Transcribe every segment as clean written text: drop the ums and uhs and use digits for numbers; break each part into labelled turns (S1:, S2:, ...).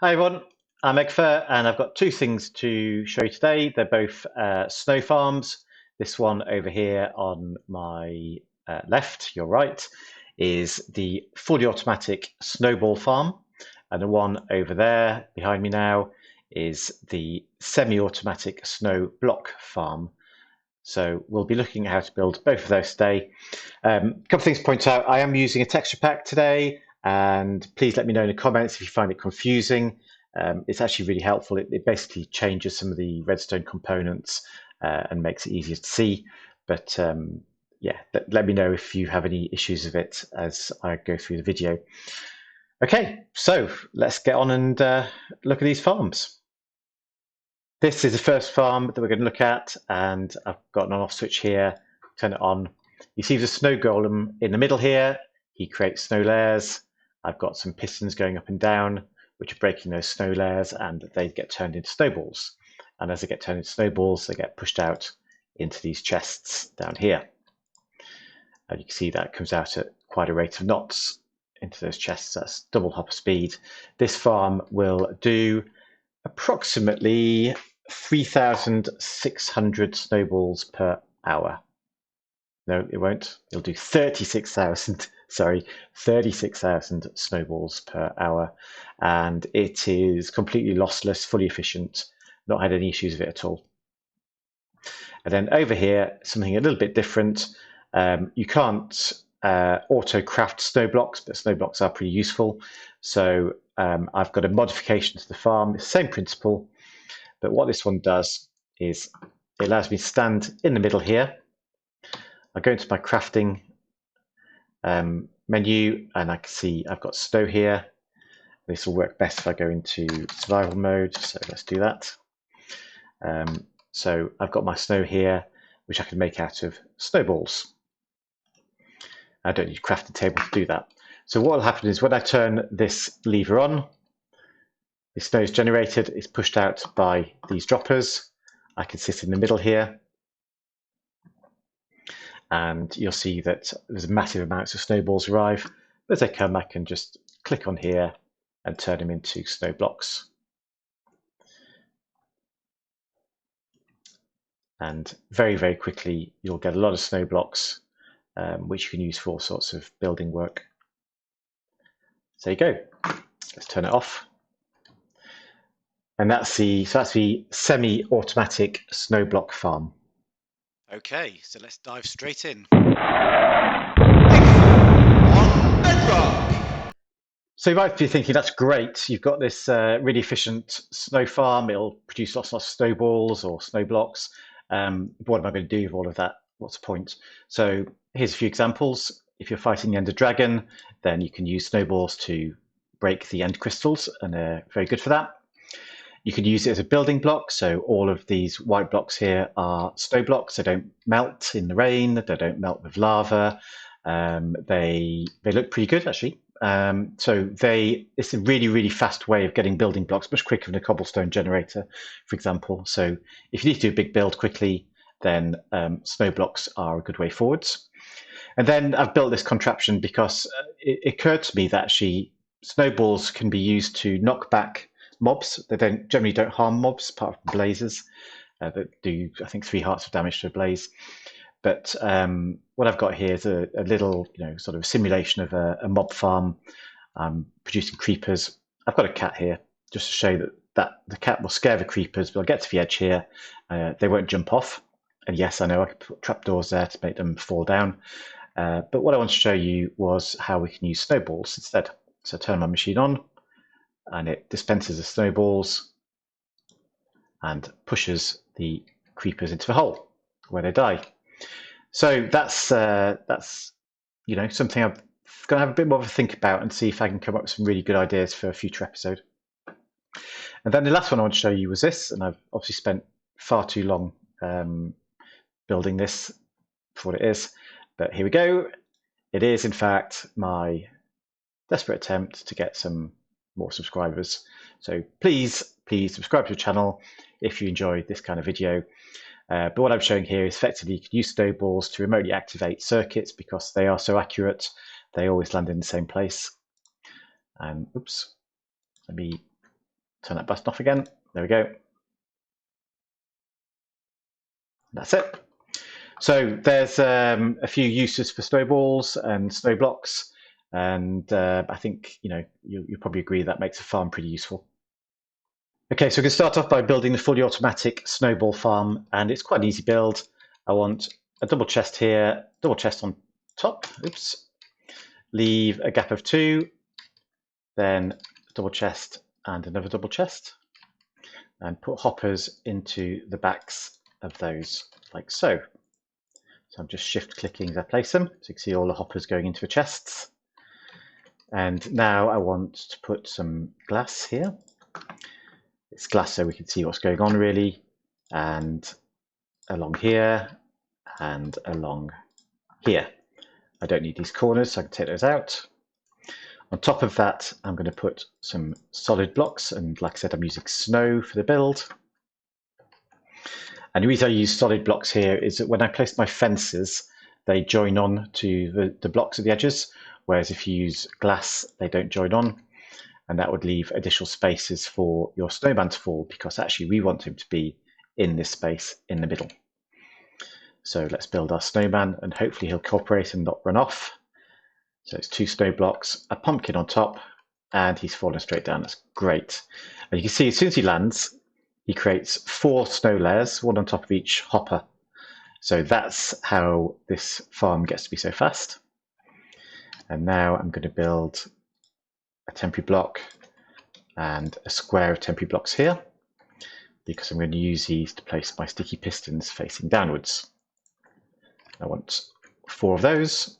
S1: Hi everyone, I'm Egfer and I've got two things to show you today. They're both snow farms. This one over here on my left, your right, is the fully automatic snowball farm. And the one over there behind me now is the semi-automatic snow block farm. So we'll be looking at how to build both of those today. A couple of things to point out. I am using a texture pack today, and please let me know in the comments if you find it confusing. It's actually really helpful. It basically changes some of the redstone components and makes it easier to see. But yeah, let me know if you have any issues with it as I go through the video. Okay, so let's get on and look at these farms. This is the first farm that we're going to look at, and I've got an on-off switch here. Turn it on. You see the snow golem in the middle here. He creates snow layers. I've got some pistons going up and down, which are breaking those snow layers, and they get turned into snowballs. And as they get turned into snowballs, they get pushed out into these chests down here. And you can see that comes out at quite a rate of knots into those chests. That's double hopper speed. This farm will do approximately 3,600 snowballs per hour. No, it won't. It'll do 36,000, sorry, 36,000 snowballs per hour. And it is completely lossless, fully efficient, not had any issues with it at all. And then over here, something a little bit different. You can't auto craft snow blocks, but snow blocks are pretty useful. So I've got a modification to the farm. It's the same principle, but what this one does is it allows me to stand in the middle here. I go into my crafting menu and I can see I've got snow here. This will work best if I go into survival mode, so let's do that. So I've got my snow here, which I can make out of snowballs. I don't need a crafting table to do that. So what will happen is when I turn this lever on, the snow is generated, it's pushed out by these droppers. I can sit in the middle here, and you'll see that there's massive amounts of snowballs arrive. As they come, I can just click on here and turn them into snow blocks. And very, very quickly, you'll get a lot of snow blocks, which you can use for all sorts of building work. So there you go. Let's turn it off. And that's the semi-automatic snow block farm.
S2: Okay, so let's dive straight in.
S3: On Bedrock.
S1: So you might be thinking, that's great. You've got this really efficient snow farm. It'll produce lots of snowballs or snow blocks. What am I going to do with all of that? What's the point? So here's a few examples. If you're fighting the Ender Dragon, then you can use snowballs to break the end crystals, and they're very good for that. You can use it as a building block. So all of these white blocks here are snow blocks. They don't melt in the rain. They don't melt with lava. They look pretty good, actually. So it's a really, really fast way of getting building blocks, much quicker than a cobblestone generator, for example. So if you need to do a big build quickly, then snow blocks are a good way forwards. And then I've built this contraption because it occurred to me that actually snowballs can be used to knock back mobs. They generally don't harm mobs, apart from blazes that do, I think, 3 hearts of damage to a blaze. But what I've got here is a little, sort of simulation of a mob farm producing creepers. I've got a cat here just to show that the cat will scare the creepers, but I'll get to the edge here. They won't jump off. And yes, I know I could put trapdoors there to make them fall down. But what I want to show you was how we can use snowballs instead. So I turn my machine on, and it dispenses the snowballs and pushes the creepers into the hole where they die. So that's something I'm going to have a bit more of a think about and see if I can come up with some really good ideas for a future episode. And then the last one I want to show you was this, and I've obviously spent far too long building this for what it is, but here we go. It is, in fact, my desperate attempt to get some more subscribers. So please subscribe to the channel if you enjoy this kind of video. But what I'm showing here is effectively you can use snowballs to remotely activate circuits because they are so accurate. They always land in the same place. And oops, let me turn that button off again. There we go. That's it. So there's a few uses for snowballs and snow blocks, and I think you'll probably agree that makes a farm pretty useful. Okay, so we can start off by building the fully automatic snowball farm, and it's quite an easy build. I want a double chest here, double chest on top. Oops. Leave a gap of 2, then double chest and another double chest, and put hoppers into the backs of those, like so. So I'm just shift clicking as I place them, so you can see all the hoppers going into the chests. And now I want to put some glass here. It's glass so we can see what's going on really, and along here and along here. I don't need these corners, so I can take those out. On top of that, I'm going to put some solid blocks, and like I said, I'm using snow for the build. And the reason I use solid blocks here is that when I place my fences, they join on to the blocks at the edges, whereas if you use glass, they don't join on, and that would leave additional spaces for your snowman to fall, because actually we want him to be in this space in the middle. So let's build our snowman, and hopefully he'll cooperate and not run off. So it's 2 snow blocks, a pumpkin on top, and he's fallen straight down. That's great. And you can see as soon as he lands, he creates 4 snow layers, 1 on top of each hopper. So that's how this farm gets to be so fast. And now I'm going to build a temporary block and a square of temporary blocks here, because I'm going to use these to place my sticky pistons facing downwards. I want 4 of those.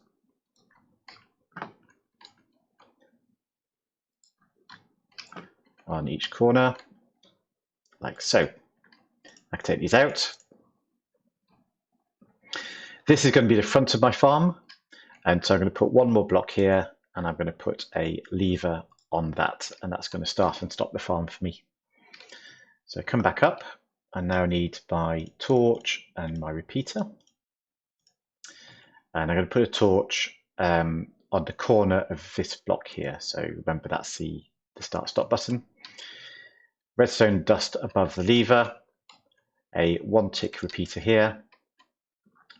S1: On each corner, like so. I can take these out. This is going to be the front of my farm, and so I'm going to put 1 more block here, and I'm going to put a lever on that, and that's going to start and stop the farm for me. So come back up. I now need my torch and my repeater, and I'm going to put a torch on the corner of this block here. So remember, that's the start-stop button. Redstone dust above the lever, a 1-tick repeater here,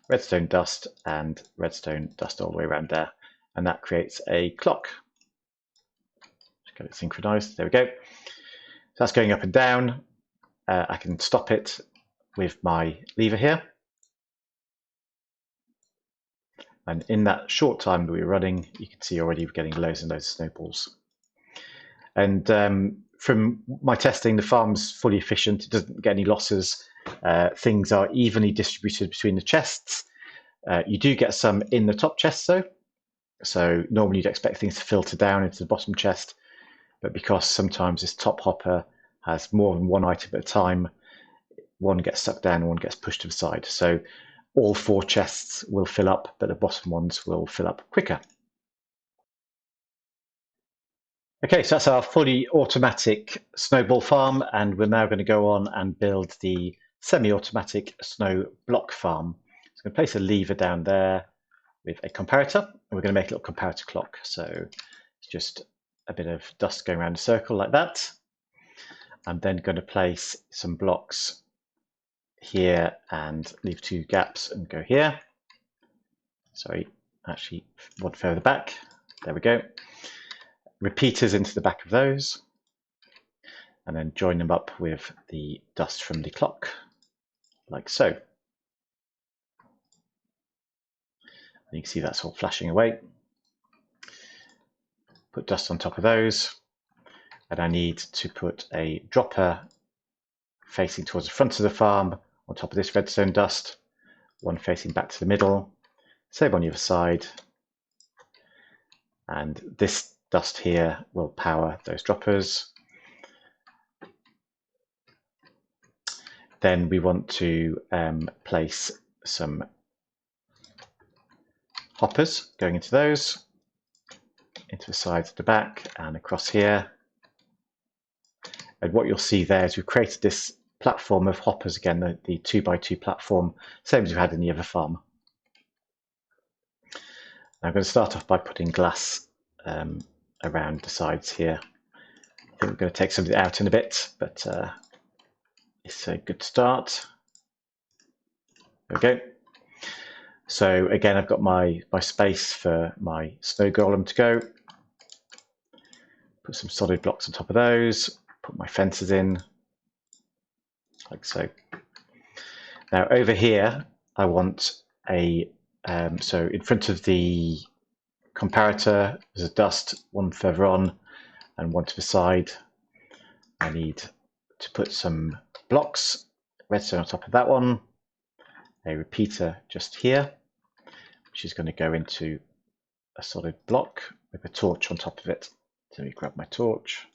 S1: redstone dust and redstone dust all the way around there, and that creates a clock. Just get it synchronized. There we go. So that's going up and down. I can stop it with my lever here. And in that short time that we're running, you can see already we're getting loads and loads of snowballs. And from my testing, the farm's fully efficient. It doesn't get any losses. Things are evenly distributed between the chests. You do get some in the top chest though. So normally you'd expect things to filter down into the bottom chest, but because sometimes this top hopper has more than 1 item at a time, one gets sucked down and one gets pushed to the side. So all 4 chests will fill up, but the bottom ones will fill up quicker. Okay, so that's our fully automatic snowball farm, and we're now going to go on and build the semi-automatic snow block farm. So I'm going to place a lever down there with a comparator, and we're going to make a little comparator clock. So it's just a bit of dust going around a circle like that. I'm then going to place some blocks here and leave 2 gaps and go here. Sorry, actually 1 further back. There we go. Repeaters into the back of those, and then join them up with the dust from the clock, like so. And you can see that's all flashing away. Put dust on top of those, and I need to put a dropper facing towards the front of the farm on top of this redstone dust, 1 facing back to the middle, same on the other side, and this dust here will power those droppers. Then we want to place some hoppers going into those, into the sides of the back and across here. And what you'll see there is we've created this platform of hoppers again, the 2x2 platform, same as we had in the other farm. I'm going to start off by putting glass around the sides here, I think we're going to take something out in a bit, but it's a good start. There we go. So again, I've got my space for my snow golem to go. Put some solid blocks on top of those. Put my fences in, like so. Now over here, I want a, so in front of the comparator, there's a dust, one further on and one to the side. I need to put some blocks, redstone on top of that one, a repeater just here, which is going to go into a solid block with a torch on top of it. So let me grab my torch,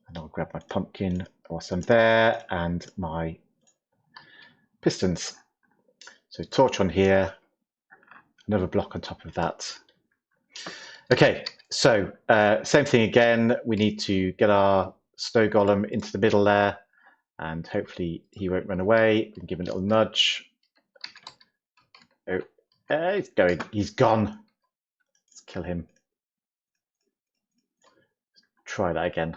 S1: and I'll grab my pumpkin whilst I'm there, and my pistons. So torch on here, another block on top of that. Okay, so same thing again. We need to get our snow golem into the middle there, and hopefully he won't run away. We can give him a little nudge. Oh, he's going. He's gone. Let's kill him. Try that again.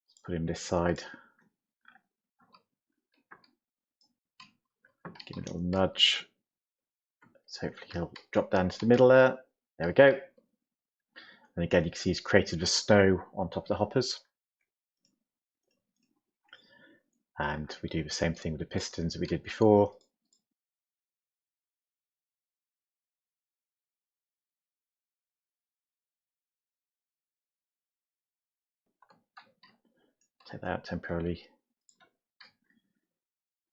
S1: Let's put him this side. Give him a little nudge. So hopefully he'll drop down to the middle there. There we go. And again, you can see he's created the snow on top of the hoppers. And we do the same thing with the pistons that we did before. Take that out temporarily.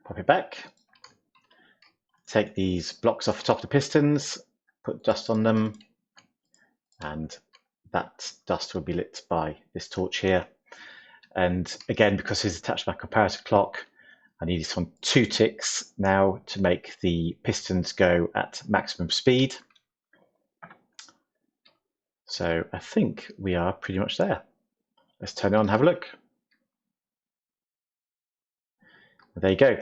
S1: Pop it back. Take these blocks off the top of the pistons, put dust on them, and that dust will be lit by this torch here. And again, because it's attached to my comparator clock, I need this on 2 ticks now to make the pistons go at maximum speed. So I think we are pretty much there. Let's turn it on and have a look. There you go.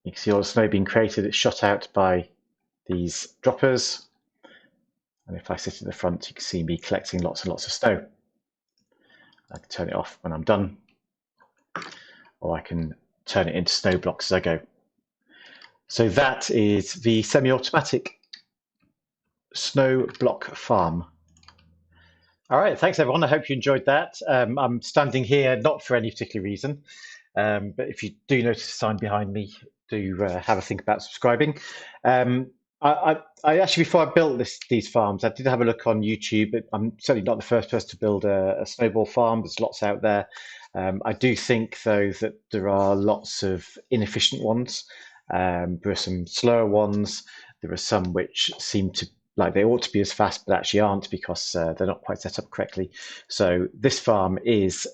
S1: You can see all the snow being created. It's shot out by these droppers. And if I sit in the front, you can see me collecting lots and lots of snow. I can turn it off when I'm done, or I can turn it into snow blocks as I go. So that is the semi-automatic snow block farm. All right, thanks everyone. I hope you enjoyed that. I'm standing here not for any particular reason, but if you do notice a sign behind me, do have a think about subscribing. I actually, before I built these farms, I did have a look on YouTube. But I'm certainly not the first person to build a snowball farm. There's lots out there. I do think, though, that there are lots of inefficient ones. There are some slower ones. There are some which seem to like they ought to be as fast, but actually aren't because they're not quite set up correctly. So this farm is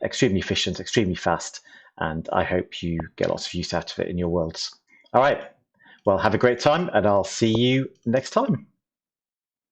S1: extremely efficient, extremely fast, and I hope you get lots of use out of it in your worlds. All right. Well, have a great time, and I'll see you next time.